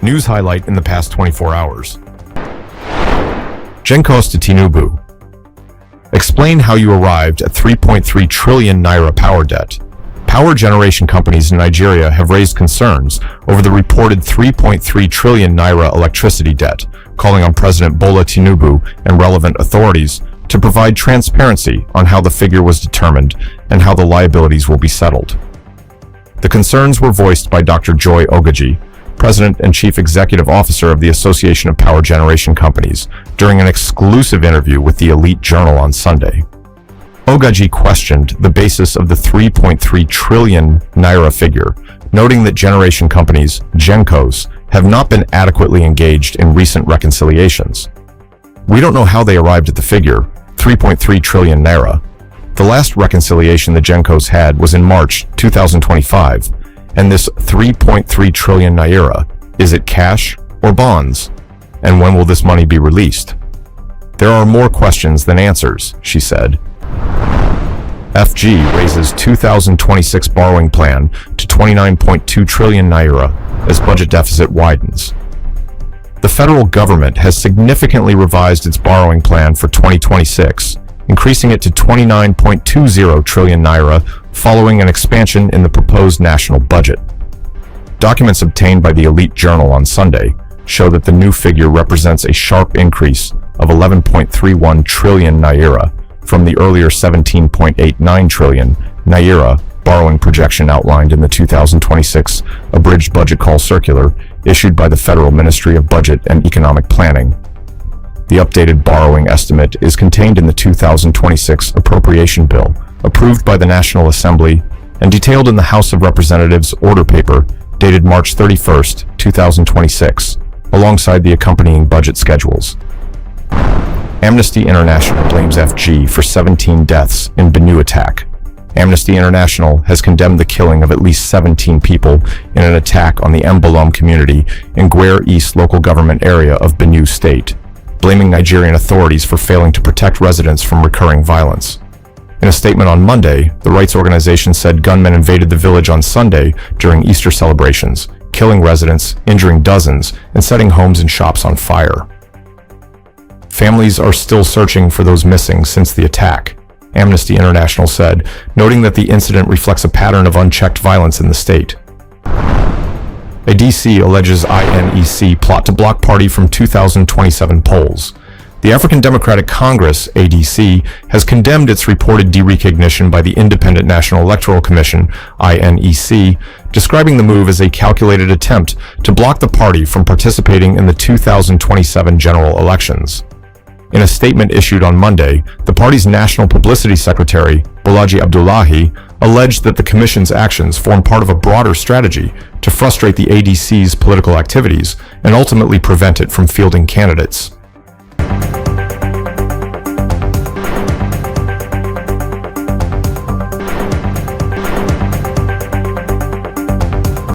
News highlight in the past 24 hours. Gencos to Tinubu. Explain how you arrived at 3.3 trillion naira power debt. Power generation companies in Nigeria have raised concerns over the reported 3.3 trillion naira electricity debt, calling on President Bola Tinubu and relevant authorities to provide transparency on how the figure was determined and how the liabilities will be settled. The concerns were voiced by Dr. Joy Ogaji, President and Chief Executive Officer of the Association of Power Generation Companies, during an exclusive interview with the Elite Journal on Sunday. Ogaji questioned the basis of the 3.3 trillion naira figure, noting that generation companies, Gencos, have not been adequately engaged in recent reconciliations. We don't know how they arrived at the figure, 3.3 trillion naira. The last reconciliation the Gencos had was in March 2025, and this 3.3 trillion naira, is it cash or bonds? And when will this money be released? There are more questions than answers, she said. FG raises 2026 borrowing plan to 29.2 trillion naira as budget deficit widens. The federal government has significantly revised its borrowing plan for 2026, increasing it to 29.20 trillion naira following an expansion in the proposed national budget. Documents obtained by the Elite Journal on Sunday show that the new figure represents a sharp increase of 11.31 trillion naira from the earlier 17.89 trillion naira borrowing projection outlined in the 2026 Abridged Budget Call Circular issued by the Federal Ministry of Budget and Economic Planning. The updated borrowing estimate is contained in the 2026 Appropriation Bill, approved by the National Assembly and detailed in the House of Representatives Order Paper dated March 31, 2026, alongside the accompanying budget schedules. Amnesty International blames FG for 17 deaths in Benue attack. Amnesty International has condemned the killing of at least 17 people in an attack on the Mbolom community in Gwer East local government area of Benue State, blaming Nigerian authorities for failing to protect residents from recurring violence. In a statement on Monday, the rights organization said gunmen invaded the village on Sunday during Easter celebrations, killing residents, injuring dozens, and setting homes and shops on fire. Families are still searching for those missing since the attack, Amnesty International said, noting that the incident reflects a pattern of unchecked violence in the state. ADC alleges INEC plot to block party from 2027 polls. The African Democratic Congress, ADC, has condemned its reported derecognition by the Independent National Electoral Commission, INEC, describing the move as a calculated attempt to block the party from participating in the 2027 general elections. In a statement issued on Monday, the party's national publicity secretary, Bolaji Abdullahi, alleged that the commission's actions form part of a broader strategy to frustrate the ADC's political activities and ultimately prevent it from fielding candidates.